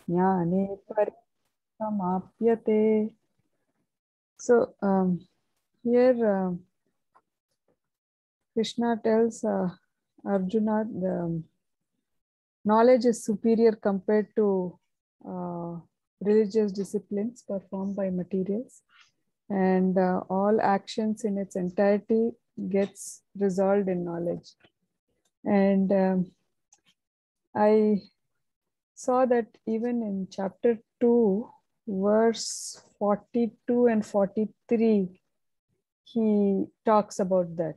Jnane Parisamaapyate. So here Krishna tells Arjuna the knowledge is superior compared to religious disciplines performed by materials, and all actions in its entirety gets resolved in knowledge. And I saw that even in chapter 2, verse 42 and 43, he talks about that.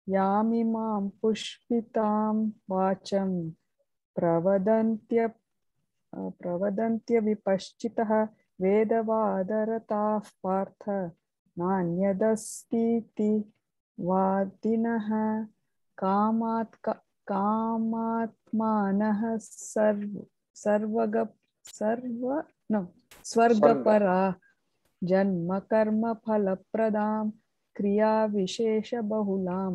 Yamimam pushpitam vacham pravadantya vipaschitah vedavadarataः partha nanyadastiti vadinah kamatmanah swargapara janma karma phalapradam kriya vishesha bahulam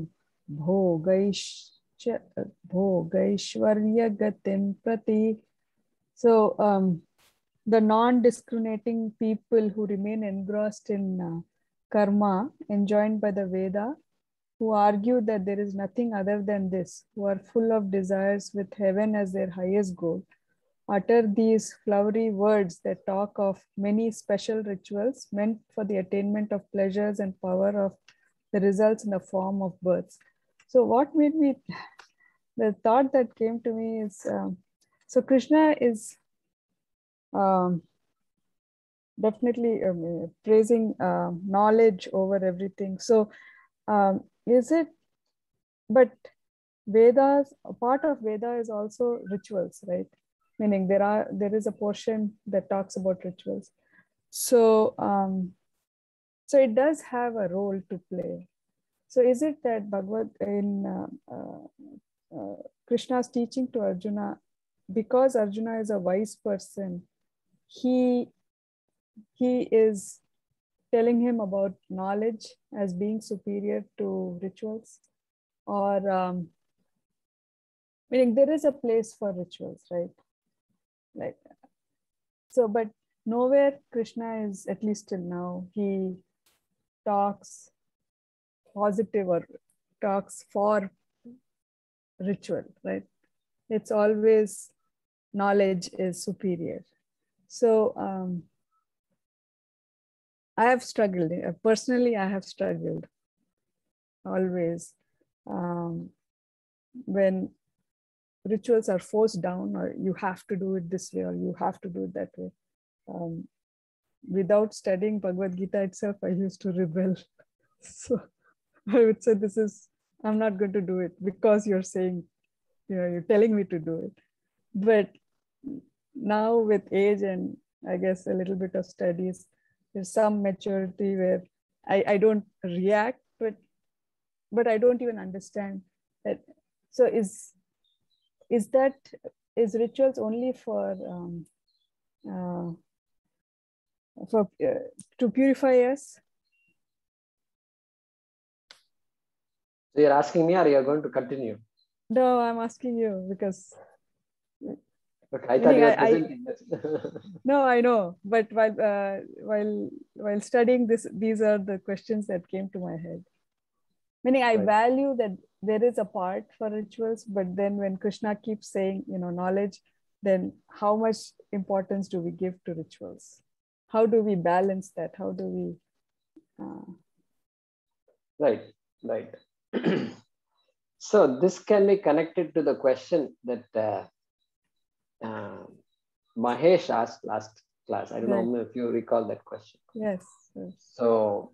bhogaishwarya gatim prati. So the non-discriminating people who remain engrossed in karma enjoined by the Veda, who argue that there is nothing other than this, who are full of desires with heaven as their highest goal, utter these flowery words that talk of many special rituals meant for the attainment of pleasures and power of the results in the form of births. So what made me, the thought that came to me is, so Krishna is definitely praising knowledge over everything. So is it, but Vedas, a part of Veda is also rituals, right? Meaning there is a portion that talks about rituals. So so it does have a role to play. So is it that Bhagavad in Krishna's teaching to Arjuna, because Arjuna is a wise person, he is telling him about knowledge as being superior to rituals? Or meaning there is a place for rituals, right? Like, so, but nowhere Krishna is, at least till now, he talks positive or talks for ritual, right? It's always knowledge is superior. So I have struggled, personally I have struggled always when rituals are forced down, or you have to do it this way, or you have to do it that way. Without studying Bhagavad Gita itself, I used to rebel. So I would say, I'm not going to do it because you're saying, you're telling me to do it. But now with age and I guess a little bit of studies, there's some maturity where I don't react, but I don't even understand that. So is rituals only for to purify us? So you're asking me, or you're going to continue? No, I'm asking you because. Okay, I thought you were presenting this. No, I know, but while studying this, these are the questions that came to my head. Meaning, I value that there is a part for rituals, but then when Krishna keeps saying, knowledge, then how much importance do we give to rituals? How do we balance that? How do we? Right. So this can be connected to the question that Mahesh asked last class. I don't know if you recall that question. Yes. So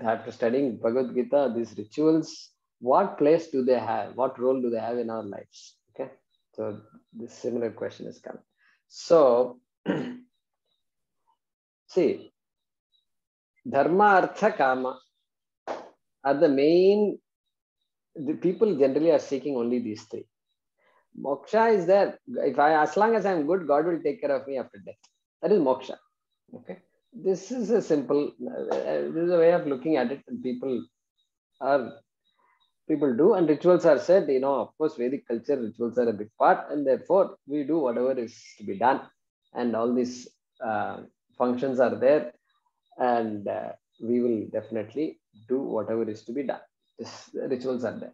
after studying Bhagavad Gita, these rituals, what place do they have? What role do they have in our lives? Okay. So this similar question is coming. So see, dharma, artha, kama are the main. The people generally are seeking only these three. Moksha is there. As long as I'm good, God will take care of me after death. That is moksha. Okay. This is a simple, this is a way of looking at it, and people are people do, and rituals are said, of course, Vedic culture, rituals are a big part, and therefore we do whatever is to be done. And all these functions are there, and we will definitely do whatever is to be done. This rituals are there.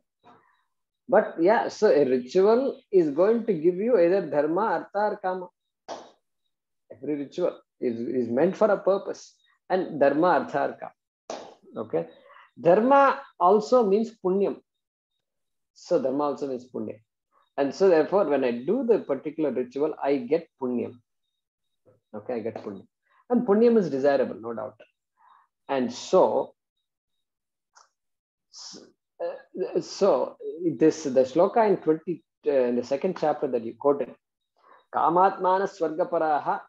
But yeah, so a ritual is going to give you either dharma, artha, or kama. Every ritual is meant for a purpose, and dharma, artha, or kama. Okay. Dharma also means punyam. So dharma also means punyam. And so therefore, when I do the particular ritual, I get punyam. Okay, I get punyam. And punyam is desirable, no doubt. And so the shloka in the second chapter that you quoted, Kamatmana Swargaparaha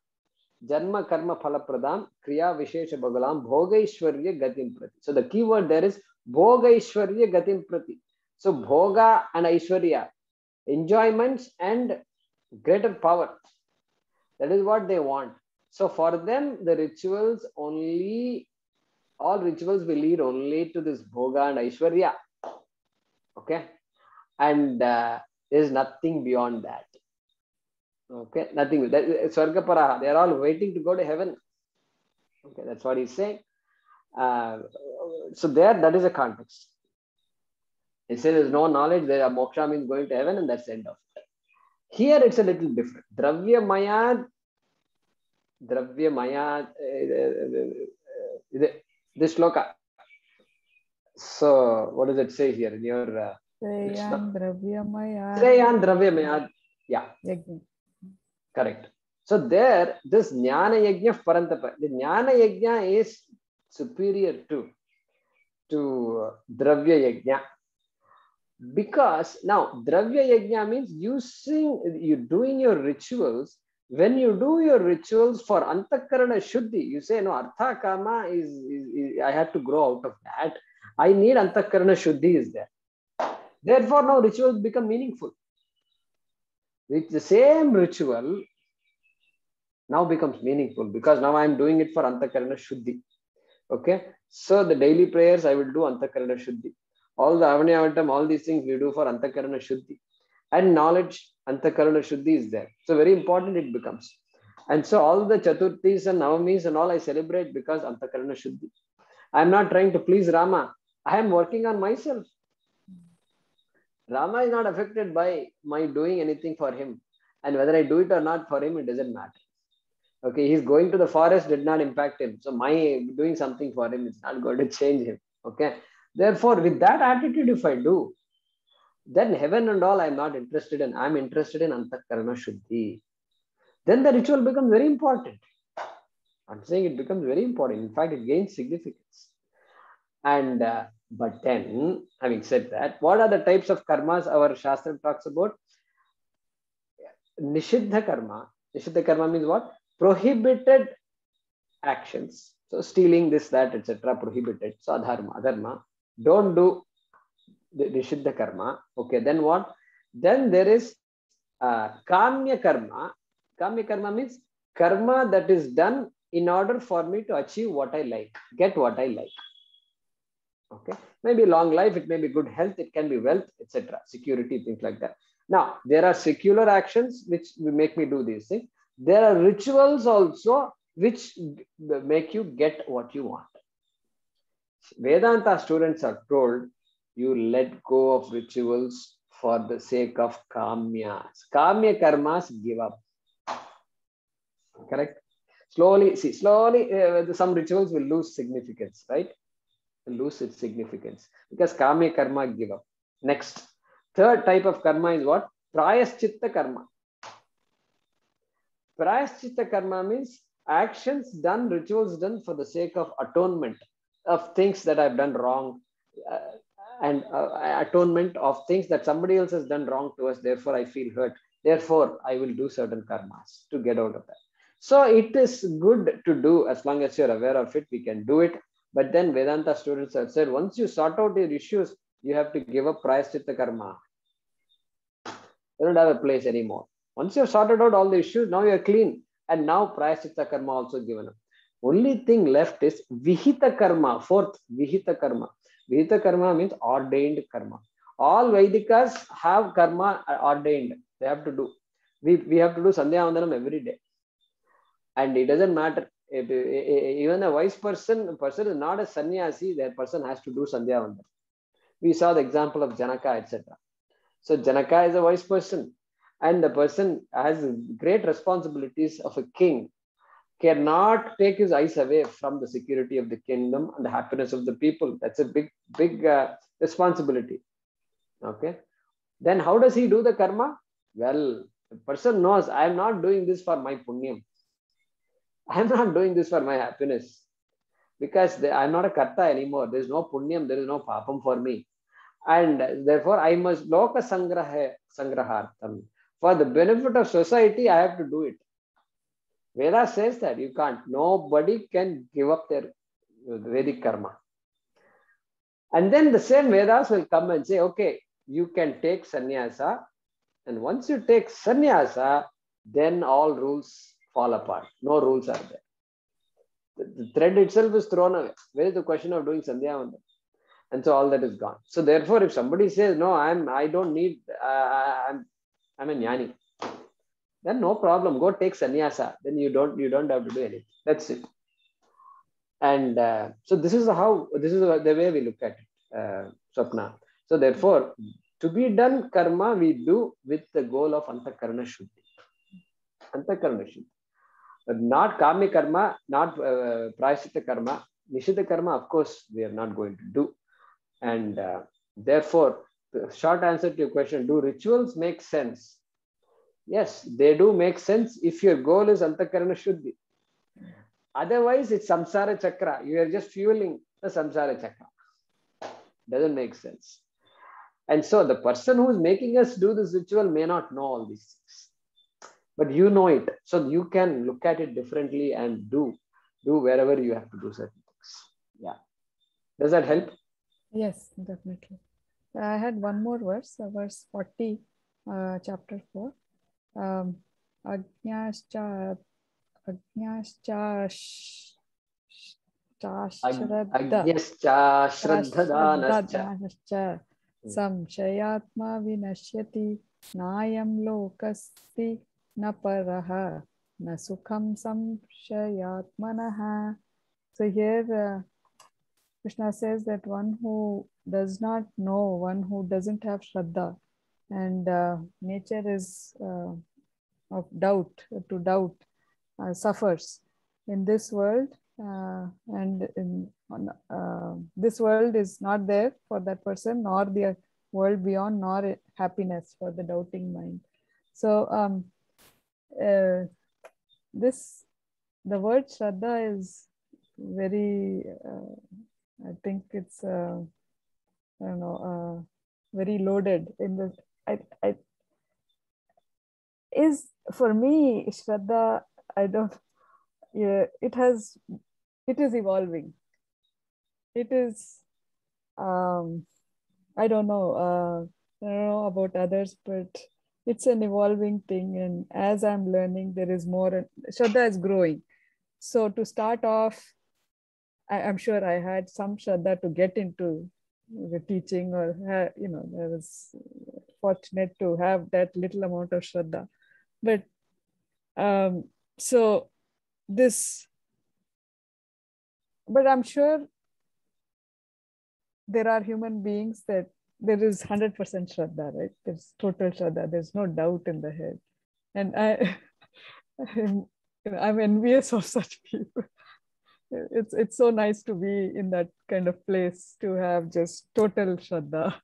Janma Karma Phalapradam Kriya Vishesha Bhagalam Bhogaishwarya Gatim Prati. So the key word there is Bhogaishwarya Gatim Prati. So Bhoga and Aishwarya, enjoyments and greater power. That is what they want. So for them, the rituals only, all rituals will lead only to this Bhoga and Aishwarya. Okay. And there is nothing beyond that. Okay. Nothing. Swargaparaha, they are all waiting to go to heaven. Okay. That's what he's saying. So there, that is a context. He says there's no knowledge, there moksha means going to heaven, and that's the end of it. Here it's a little different. Dravya Mayad, this shloka. So what does it say here in your Shreyan Dravyamayad. Shreyan Dravyamayad. Yeah. Yajna. Correct. So there, this Jnana Yajna Parantapa. The Jnana Yajna is superior to Dravya Yajna. Because now Dravya Yajna means you doing your rituals. When you do your rituals for Antakarana Shuddhi, you say, no, Artha Kama is I have to grow out of that. I need Antakarana Shuddhi is there. Therefore, now rituals become meaningful. With the same ritual now becomes meaningful because now I am doing it for Antakarana Shuddhi. Okay. So the daily prayers I will do Antakarana Shuddhi. All the Avaniyavattam, all these things we do for Antakarana Shuddhi. And knowledge, Antakarana Shuddhi is there. So very important it becomes. And so all the Chaturthis and Navamis and all I celebrate because Antakarana Shuddhi. I am not trying to please Rama. I am working on myself. Rama is not affected by my doing anything for him. And whether I do it or not for him, it doesn't matter. Okay, he's going to the forest, did not impact him. So my doing something for him is not going to change him. Okay. Therefore, with that attitude, if I do, then heaven and all I'm not interested in. I'm interested in Antakarana Shuddhi. Then the ritual becomes very important. I'm saying it becomes very important. In fact, it gains significance. And but then, having said that, what are the types of karmas our Shastra talks about? Nishiddha karma. Nishiddha karma means what? Prohibited actions. So stealing, this, that, etc. prohibited. So adharma. Don't do the Nishiddha karma. Okay, then what? Then there is Kamya karma. Kamya karma means karma that is done in order for me to achieve what I like, get what I like. Okay, maybe long life, it may be good health, it can be wealth, etc. Security, things like that. Now, there are secular actions which make me do these things. There are rituals also which make you get what you want. Vedanta students are told, you let go of rituals for the sake of kamyas. Kamya karmas give up. Correct? Slowly, some rituals will lose significance, right? Will lose its significance because kamya karma give up. Next, third type of karma is what? Prayaschitta karma. Prayaschitta karma means actions done, rituals done for the sake of atonement of things that I've done wrong, and atonement of things that somebody else has done wrong to us. Therefore, I feel hurt. Therefore, I will do certain karmas to get out of that. So it is good to do as long as you're aware of it. We can do it. But then Vedanta students have said, once you sort out your issues, you have to give up Prayaschitta karma. They don't have a place anymore. Once you've sorted out all the issues, now you're clean. And now Prayaschitta karma also given up. Only thing left is Vihita karma. Fourth, Vihita karma. Vihita karma means ordained karma. All Vedikas have karma ordained. They have to do. We have to do Sandhya Vandanam every day. And it doesn't matter. Even a wise person is not a sannyasi, that person has to do Sandhya Vandanam. We saw the example of Janaka, etc. So Janaka is a wise person, and the person has great responsibilities of a king, cannot take his eyes away from the security of the kingdom and the happiness of the people. That's a big responsibility. Okay. Then how does he do the karma? Well, the person knows, I am not doing this for my punyam. I am not doing this for my happiness, because I am not a karta anymore. There is no punyam, there is no papam for me. And therefore, I must loka sangrahartam. For the benefit of society, I have to do it. Veda says that you can't. Nobody can give up their Vedic karma. And then the same Vedas will come and say, okay, you can take sannyasa. And once you take sannyasa, then all rules fall apart. No rules are there. The thread itself is thrown away. Where is the question of doing Sandhya Vandanam? And so all that is gone. So therefore, if somebody says, no, I don't need, I'm a jnani, then no problem. Go take sannyasa. Then you don't have to do anything. That's it. And so this is the way we look at it, Swapna. So therefore, to be done karma, we do with the goal of antakarana shuddhi. Antakarana shuddhi. Not kami karma, not prayaschitta karma. Nishita karma, of course, we are not going to do. And therefore, the short answer to your question, do rituals make sense? Yes, they do make sense if your goal is antakarana shuddhi. Otherwise, it's samsara chakra. You are just fueling the samsara chakra. Doesn't make sense. And so the person who is making us do this ritual may not know all these things, but you know it. So you can look at it differently and do wherever you have to do certain things. Yeah. Does that help? Yes, definitely. I had one more verse, verse 40, chapter 4. Ajnascha shraddhadanascha samshayatma vinashyati nayam lokasti na paraha na sukham samshayatmanaha. So here Krishna says that one who does not know, one who doesn't have Shraddha, and nature is of doubt, to doubt, suffers in this world, and this world is not there for that person, nor the world beyond, nor happiness for the doubting mind. So the word Shraddha is very, I think it's very loaded in the. Is for me Shraddha. I don't. Yeah, it is evolving. It is. I don't know. I don't know about others, but it's an evolving thing. And as I'm learning, there is more. Shraddha is growing. So to start off, I'm sure I had some Shraddha to get into the teaching, or I was fortunate to have that little amount of Shraddha. But so this, but I'm sure there are human beings that there is 100% Shraddha, right? There's total Shraddha. There's no doubt in the head. And I'm envious of such people. It's so nice to be in that kind of place, to have just total Shraddha.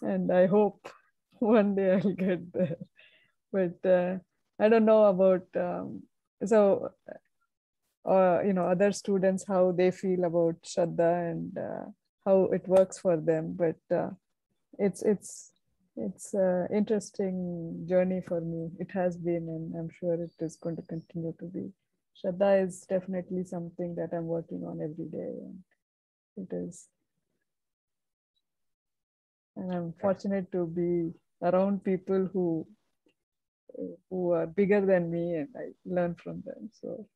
And I hope one day I'll get there. But I don't know about, other students, how they feel about Shraddha and how it works for them. But it's an interesting journey for me. It has been, and I'm sure it is going to continue to be. Shraddha is definitely something that I'm working on every day, and it is. And I'm fortunate to be around people who are bigger than me, and I learn from them. So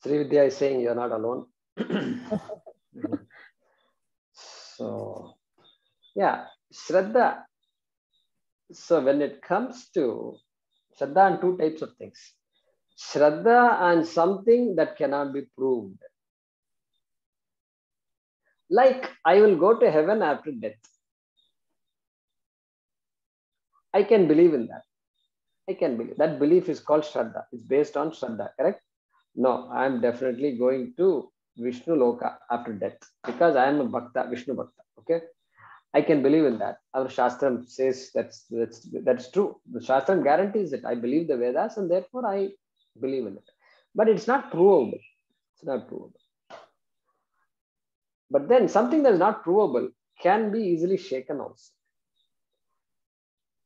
Srividya is saying you're not alone. So Yeah, Shraddha. So when it comes to Shraddha on two types of things. Shraddha on something that cannot be proved. Like, I will go to heaven after death. I can believe in that. I can believe. That belief is called Shraddha. It's based on Shraddha, correct? No, I am definitely going to Vishnu Loka after death because I am a Bhakta, Vishnu Bhakta. Okay? I can believe in that. Our Shastram says that's true. The Shastram guarantees it. I believe the Vedas and therefore I believe in it. But it's not provable. It's not provable. But then something that is not provable can be easily shaken also.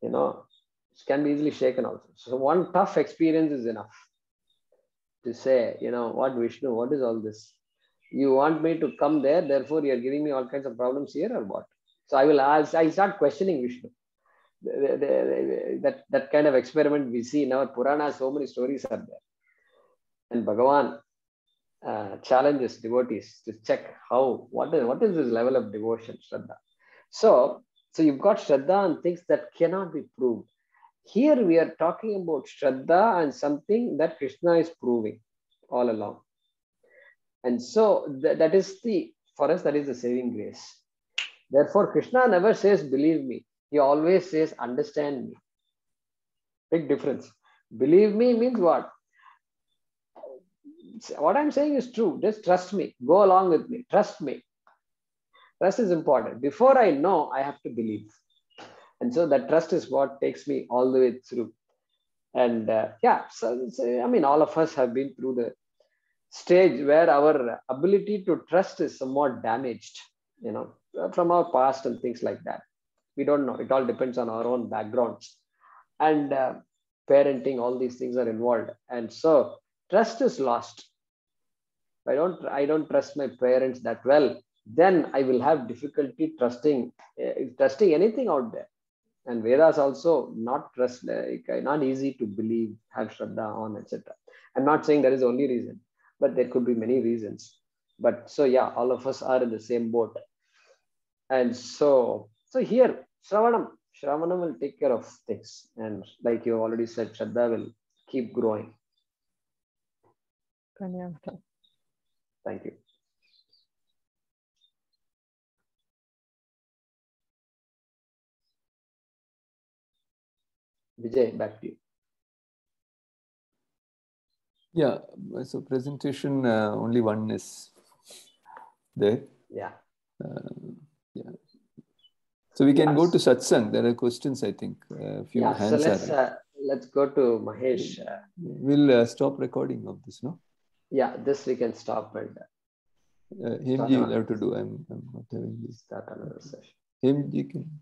You know, it can be easily shaken also. So one tough experience is enough to say, you know, what Vishnu, what is all this? You want me to come there, therefore you're giving me all kinds of problems here or what? So I start questioning Vishnu. That kind of experiment we see in our Puranas, so many stories are there. And Bhagavan challenges devotees to check what is this level of devotion, Shraddha. So you've got Shraddha on things that cannot be proved. Here we are talking about Shraddha and something that Krishna is proving all along. And so that is for us, that is the saving grace. Therefore, Krishna never says, believe me. He always says, understand me. Big difference. Believe me means what? What I'm saying is true. Just trust me. Go along with me. Trust me. Trust is important. Before I know, I have to believe. And so that trust is what takes me all the way through. And so I mean, all of us have been through the stage where our ability to trust is somewhat damaged, you know, from our past and things like that. We don't know. It all depends on our own backgrounds. And parenting, all these things are involved. And so trust is lost. If I don't trust my parents that well, then I will have difficulty trusting anything out there. And Vedas also not easy to believe, have Shraddha on, etc. I'm not saying that is the only reason, but there could be many reasons. But so yeah, all of us are in the same boat. And so here, Shravanam will take care of things. And like you already said, Shraddha will keep growing. Thank you. Vijay, back to you. Yeah, so presentation, only one is there. Yeah. Yeah. So we can go to satsang. There are questions, I think. A few hands so let's go to Mahesh. We'll stop recording of this, no? Yeah, this we can stop and Hemji will have to do. I'm not having this. Start another session. Hemji can.